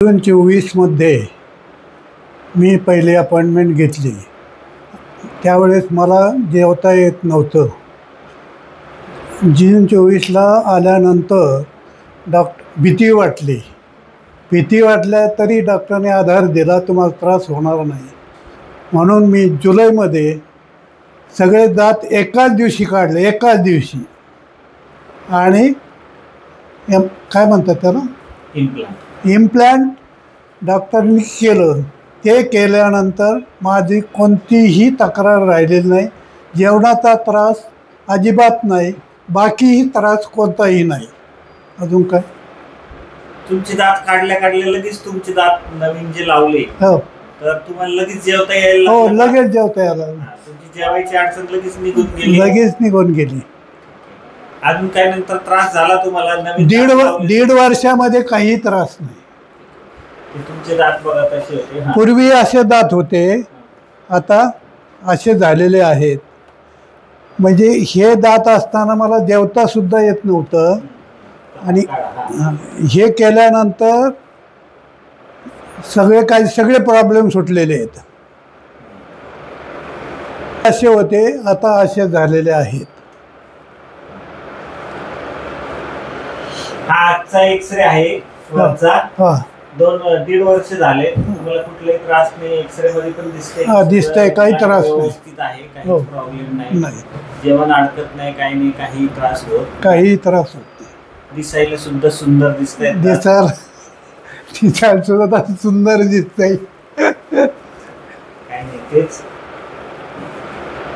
जून 24मध्ये मी पहिली अपॉइंटमेंट घेतली. त्यावेळेस मला जेवता येत नव्हतं. जून 24ला आल्यानंतर भीती वाटली. भीती वाटल्या तरी डॉक्टरने आधार दिला, तुम्हाला त्रास होणार नाही म्हणून मी जुलैमध्ये सगळे दात एकाच दिवशी काढले, एकाच दिवशी. आणि काय म्हणतात त्याला, इम्प्लांट डॉक्टरनी केलं. ते केल्यानंतर माझी कोणतीही तक्रार राहिलेली नाही. जेवणाचा त्रास अजिबात नाही, बाकीही त्रास कोणताही नाही. अजून काय, तुमचे दात काढल्या लगेच तुमचे दात नवीन जे लावले, हो, तर तुम्हाला लगेच जेवता यायला हो, लगेच जेवता यायला, तुमची जेवायची अडचण लगेच निघून गेली. लगेच निघून गेली. अजून काय नंतर त्रास झाला तुम्हाला? नवीन दीड वर्षामध्ये काही त्रास नाही. तुमचे दात बघा कसे होते. पूर्वी असे दात होते, आता असे झालेले आहेत. म्हणजे हे दात असताना मला जेवता सुद्धा येत नव्हतं. आणि हे केल्यानंतर सगळे प्रॉब्लेम सुटलेले आहेत. असे होते, आता असे झालेले आहेत. हा आजचा एक्सरे आहे फ्रंटचा. 2-1.5 वर्ष झाले, तुम्हाला कुठलाही त्रास नाही. एक्सरे मध्ये पण दिसतंय, काही त्रास नाही, व्यवस्थित आहे, काही प्रॉब्लेम नाही. जेवण अडकत नाही, काही नाही, काही त्रास होत, काही त्रास होत नाही. दिसायला सुद्धा सुंदर दिसतंय. दिसायला सुद्धा सुंदर दिसतंय. काही नाही, तेच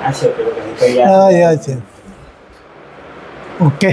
असे होते बघा. ओके.